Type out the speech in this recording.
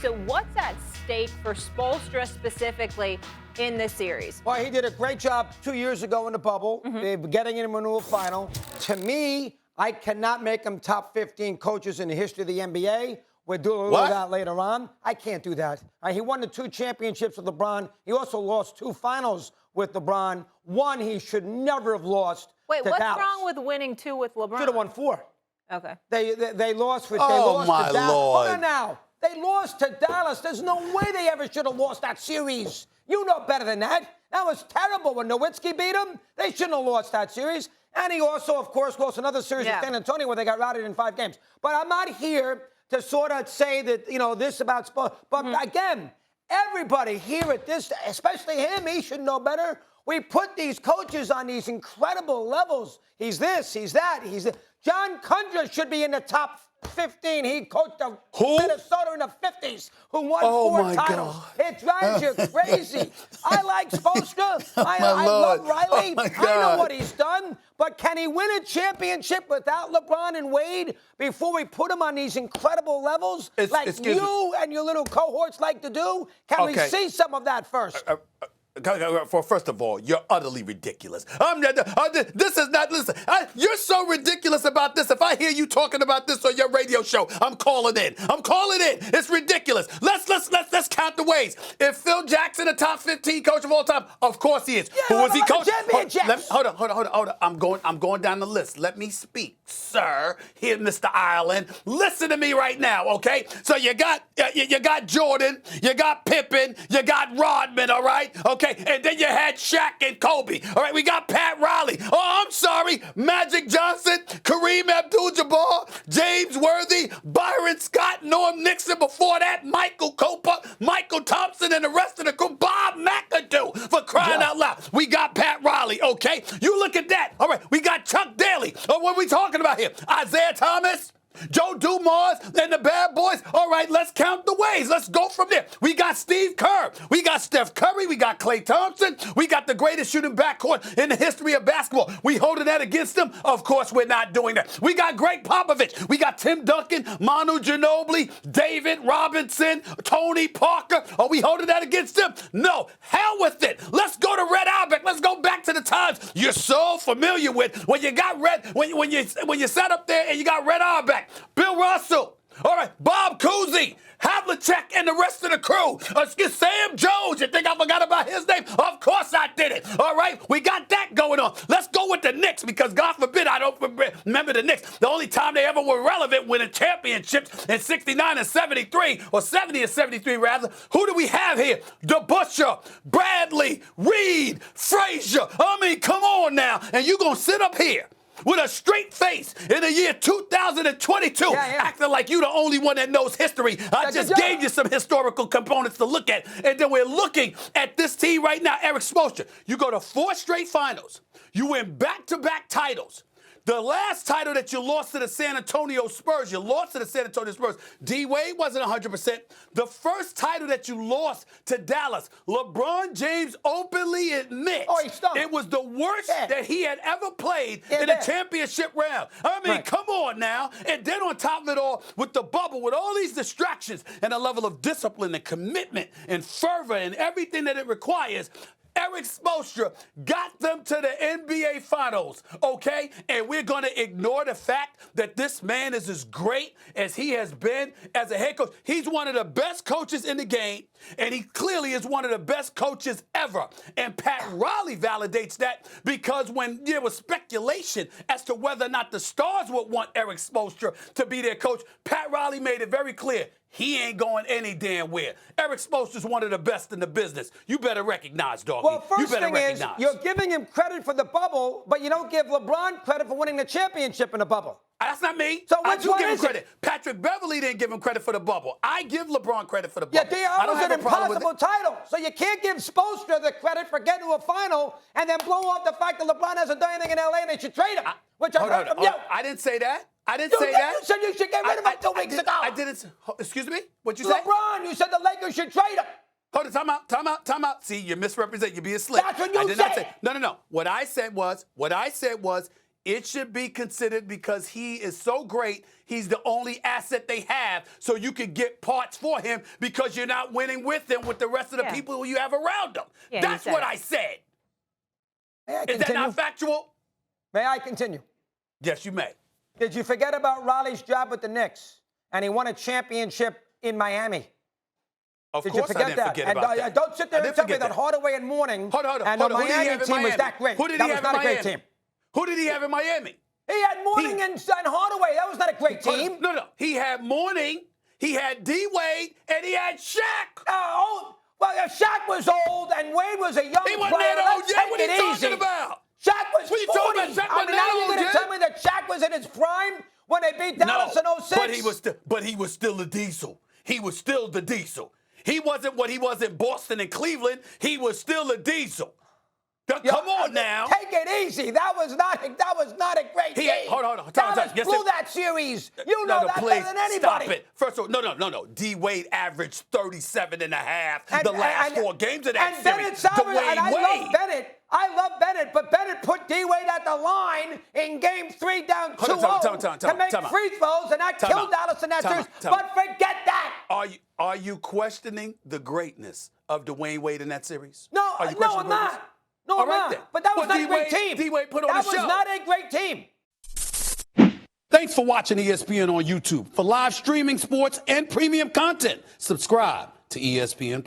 So what's at stake for Spoelstra specifically in this series? Well, he did a great job 2 years ago in the bubble, getting him into a final. To me, I cannot make him top 15 coaches in the history of the NBA. We'll do a little of that later on. I can't do that. He won the 2 championships with LeBron. He also lost 2 finals with LeBron. One he should never have lost. Wait, to what's Dallas. wrong with winning 2 with LeBron? Should have won 4. Okay. They lost with. Oh, they lost my to Dallas. Lord. Hold on now. They lost to Dallas. There's no way they ever should have lost that series. You know better than that. That was terrible when Nowitzki beat them. They shouldn't have lost that series. And he also, of course, lost another series with San Antonio where they got routed in 5 games. But I'm not here to sort of say that, this about sports. But again, everybody here at this, especially him, he should know better. We put these coaches on these incredible levels. He's this, he's that, John Kundra should be in the top 15. He coached Minnesota in the 50s, who won 4 titles. God. It drives you crazy. I like Spoelstra. I love Riley. I know what he's done. But can he win a championship without LeBron and Wade before we put him on these incredible levels like you and your little cohorts like to do? Can we see some of that first? First of all, you're utterly ridiculous. This is not, listen, you're so ridiculous about this. If I hear you talking about this on your radio show, I'm calling in. It's ridiculous. Let's count the ways. Is Phil Jackson a top 15 coach of all time? Of course he is. Yeah, who was he coaching? Hold on. I'm going down the list. Let me speak, sir. Here, Mr. Ireland. Listen to me right now, okay? So you got Jordan, you got Pippen, you got Rodman, all right? Okay, and then you had Shaq and Kobe. All right, we got Pat Riley. Oh, I'm sorry, Magic Johnson, Kareem Abdul-Jabbar, James Worthy, Byron Scott, Norm Nixon. Before that, Michael Copa, Michael Thompson, and the rest of the crew. Bob McAdoo, for crying out loud. We got Pat Riley, okay? You look at that. All right, we got Chuck Daly. Oh, what are we talking about here? Isaiah Thomas? Joe Dumars and the bad boys. All right, let's count the ways. Let's go from there. We got Steve Kerr. We got Steph Curry. We got Klay Thompson. We got the greatest shooting backcourt in the history of basketball. We holding that against them? Of course, we're not doing that. We got Greg Popovich. We got Tim Duncan, Manu Ginobili, David Robinson, Tony Parker. Are we holding that against them? No. Hell with it. Let's go to Red Auerbach. Let's go back to the times you're so familiar with when you got when you sat up there and you got Red Auerbach. Bill Russo, all right, Bob Cousy, Havlicek, and the rest of the crew. Sam Jones, you think I forgot about his name? Of course I did it. All right, we got that going on. Let's go with the Knicks because God forbid I don't remember the Knicks. The only time they ever were relevant winning championships in 69 and 73, or 70 and 73 rather. Who do we have here? DeBusschere, Bradley, Reed, Frazier. I mean, come on now. And you going to sit up here with a straight face in the year 2022, acting like you the only one that knows history. I just gave you some historical components to look at. And then we're looking at this team right now, Erik Spoelstra. You go to 4 straight finals. You win back-to-back titles. The last title that you lost to the San Antonio Spurs, D-Wade wasn't 100%. The first title that you lost to Dallas, LeBron James openly admits it was the worst that he had ever played in a championship round. I mean, come on now. And then on top of it all, with the bubble, with all these distractions and a level of discipline and commitment and fervor and everything that it requires, Erik Spoelstra got them to the NBA Finals, okay? And we're going to ignore the fact that this man is as great as he has been as a head coach. He's one of the best coaches in the game, and he clearly is one of the best coaches ever. And Pat Riley validates that because when there was speculation as to whether or not the Stars would want Erik Spoelstra to be their coach, Pat Riley made it very clear. He ain't going any damn where. Erik Spoelstra's one of the best in the business. You better recognize, doggy. Well, first thing is, you're giving him credit for the bubble, but you don't give LeBron credit for winning the championship in the bubble. That's not me. So I which do one give him is credit. Patrick Beverly didn't give him credit for the bubble. I give LeBron credit for the bubble. Yeah, that was an impossible title. So you can't give Spoelstra the credit for getting to a final and then blow off the fact that LeBron hasn't done anything in L.A. and they should trade him. Which I heard from you. I didn't say that. I didn't say that. You said you should get rid of him 2 weeks ago. I didn't. Excuse me? What'd you say? LeBron, you said the Lakers should trade him. Hold on, time out. See, you misrepresent. You're being slick. That's what you I did not say. No. What I said was, It should be considered because he is so great. He's the only asset they have, so you can get parts for him because you're not winning with him with the rest of the people who you have around him. Yeah, That's what I said. Is that not factual? May I continue? Yes, you may. Did you forget about Raleigh's job with the Knicks? And he won a championship in Miami. Of Did course you forget I didn't that? forget and about that. Don't sit there and tell me that that. Hardaway and Mourning Hold on. and the Miami team was that great. Who did That he was have not in a great Miami? team. Who did he have in Miami? He had Mourning and Hardaway. That was not a great team. No. He had Mourning, he had D-Wade, and he had Shaq. Well, Shaq was old and Wade was a young He wasn't player. that old Let's yet. take What are it you easy. talking about? Shaq was What are you 40. talking about? Shaq I wasn't mean, now that you're old going to yet. tell me that Shaq was in his prime when they beat Dallas in 06? But he was still a diesel. He was still the diesel. He wasn't what he was in Boston and Cleveland. He was still a diesel. Come on now. Take it easy. That was not a great team. Hold on. Dallas blew that series. You know that better than anybody. Stop it. First of all, no. D-Wade averaged 37 and a half the last 4 games of that series. I love Bennett, but Bennett put D-Wade at the line in Game 3 down 2-0 to make free throws, and that killed Dallas in that series. But forget that. Are you questioning the greatness of Dwayne Wade in that series? No, I'm not. No, I'm not. But that was not a great team. D-Wade put on the show. That was not a great team. Thanks for watching ESPN on YouTube. For live streaming sports and premium content, subscribe to ESPN+.